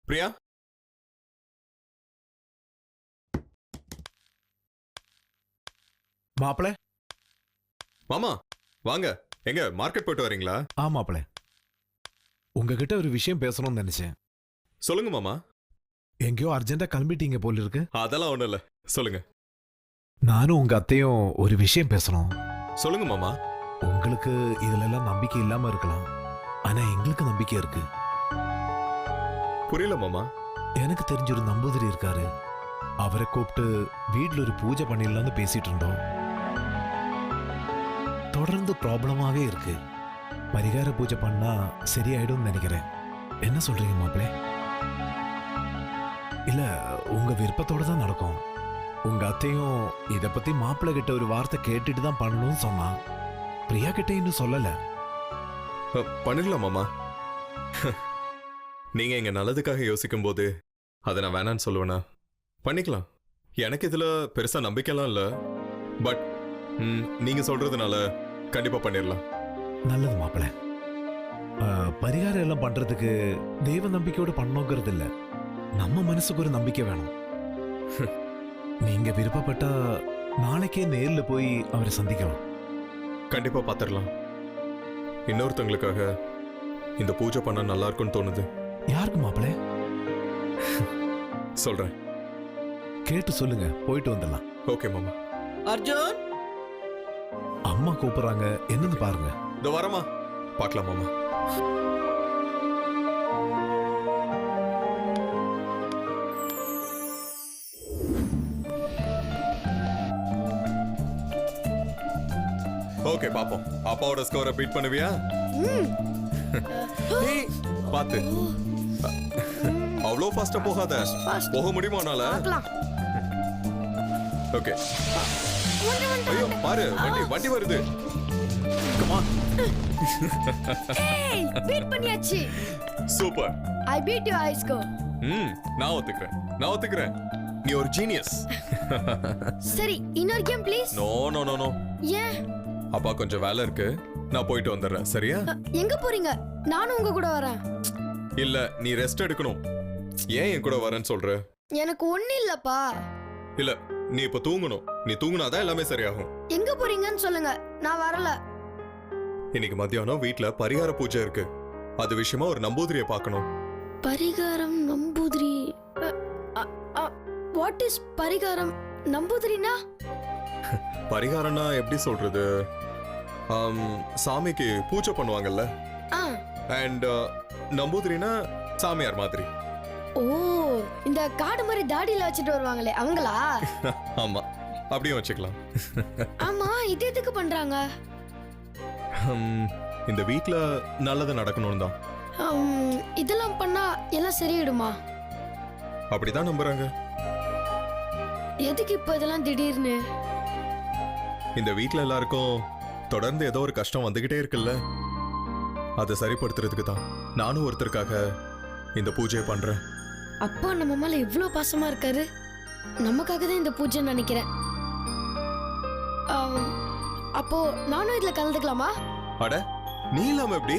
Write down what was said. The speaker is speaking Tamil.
பிரியா, மாப்பிள. மாமா வாங்க. எங்க மார்க்கெட் போயிட்டு வரீங்களா? மாப்பிள, உங்ககிட்ட ஒரு விஷயம் பேசணும்னு நினைச்சேன். சொல்லுங்க மாமா. எங்கேயோ அர்ஜென்ட்டா கிளம்பிட்டீங்க போல இருக்கு. அதெல்லாம் ஒண்ணும் இல்ல, சொல்லுங்க. நானும் உங்க அத்தையும் ஒரு விஷயம் பேசணும். சொல்லுங்க மாமா. உங்களுக்கு இதுல எல்லாம் நம்பிக்கை இல்லாம இருக்கலாம், ஆனா எங்களுக்கு நம்பிக்கை இருக்கு. புரியல மாமா. எனக்கு தெரிஞ்ச ஒரு நம்பூதிரி இருக்காரு. அவரை கூப்பிட்டு வீட்ல ஒரு பூஜை பண்ணிடலாம்னு பேசிட்டு இருந்தோம். தொடர்ந்து ப்ராப்ளமாவே இருக்கு. பரிகார பூஜை பண்ணா சரியாயிடும் நினைக்கிறேன். என்ன சொல்றீங்க மாப்பிள்ளை? இல்ல, உங்க விருப்பத்தோட தான் நடக்கும். உங்க அத்தையும் இத பத்தி மாப்பிள்ளை கிட்ட ஒரு வார்த்தை கேட்டுட்டு தான் பண்ணணும்னு சொன்னா. பிரியா கிட்ட இன்னும் சொல்லல. பண்ணிடலாம் மாமா. நீங்க எங்க நல்லதுக்காக யோசிக்கும் போது அதை நான் வேணான்னு சொல்லுவேனா? பண்ணிக்கலாம். எனக்கு இதுல பெருசா நம்பிக்கைலாம் இல்ல. பட் நீங்க சொல்றதுனால கண்டிப்பா பண்ணிடலாம். நல்லது மாப்பிள்ளை. பரிகாரம் எல்லாம் பண்றதுக்கு தெய்வ நம்பிக்கையோட பண்ணணுங்கிறது இல்ல, நம்ம மனசுக்கு ஒரு நம்பிக்கை வேணும். நீங்க விருப்பப்பட்டா நாளைக்கே நேர்ல போய் அவரை சந்திக்கலாம். கண்டிப்பா பாத்துடலாம். இன்னொருத்தவங்களுக்காக இந்த பூஜை பண்ணா நல்லா இருக்கும்னு தோணுது. யாருக்கு மாப்பிள்ளை? சொல்றேன், கேட்டு சொல்லுங்க, போயிட்டு வந்துடலாம். ஓகே மாமா. அர்ஜுன், அம்மா கூப்பிடுறாங்க, என்னன்னு பாருங்க. இதோ வரமா, பார்க்கலாம் மாமா. ஓகே பாப்போம். அப்பாவோட ஸ்கோரை பீட் பண்ணுவியா? ஏய், பாத்து. அவ்வளோ ஃபாஸ்டா போகாத. போக முடியுமா உன்னால? ஓகே. ஐயோ பாரு, வண்டி வருது. Come on. ஏய், பீட் பண்ணியாச்சு. Super. I beat you high score. நான் ஒத்துக்கிறேன். நீ ஒரு ஜீனியஸ். சரி, இன்னொரு game please. No no no no. ஏன்? அப்பா கொஞ்சம் வேலை இருக்கு, நான் போயிட்டு வந்துடுறேன். சரியா? எங்க போறீங்க? நானும் உங்க கூட வரேன். இல்ல, நீ ரெஸ்ட் எடுக்கணும். ஏன் என் கூட வரேன்னு சொல்ற? எனக்கு ஒண்ணு இல்லப்பா. இல்ல, நீ இப்ப தூங்கணும். நீ தூங்குனாதான் எல்லாமே சரியாகும். எங்க போறீங்கன்னு சொல்லுங்க, நான் வரல. இன்னைக்கு மத்தியானம் வீட்ல பரிகார பூஜை இருக்கு. அது விஷயமா ஒரு நம்பூதிரியை பார்க்கணும். பரிகாரம் நம்பூதிரி? வாட் இஸ் பரிகாரம் நம்பூதிரினா? பரிகாரம்னா எப்படி சொல்றது? சாமிக்கு பூஜை பண்ணுவாங்கல்ல, அண்ட் நம்பூதிரினா சாமியார் மாதிரி. ஓ, இந்த காடு மாதிரி தாடியில வச்சுட்டு வருவாங்களே அவங்களா? ஆமா, அப்படியும் வச்சுக்கலாம். ஆமா, இது எதுக்கு பண்றாங்க? இந்த வீட்ல நல்லது நடக்கணும் தான். இதெல்லாம் பண்ணா எல்லாம் சரியிடுமா? அப்படிதான் நம்புறாங்க. எதுக்கு இப்ப இதெல்லாம் திடீர்னு? இந்த வீட்ல எல்லாருக்கும் தொடர்ந்து ஏதோ ஒரு கஷ்டம் வந்துகிட்டே இருக்குல்ல, அதை சரிப்படுத்துறதுக்கு தான் நானும் ஒருத்தருக்காக இந்த பூஜையை பண்றேன். அப்பா நம்ம மேல இவ்ளோ பாசமா இருக்காரு. நமக்காக தான் இந்த பூஜை நினைக்கிறேன். அப்போ நானும் இதுல கலந்துக்கலாமா? அட, நீ இல்லாம எப்படி?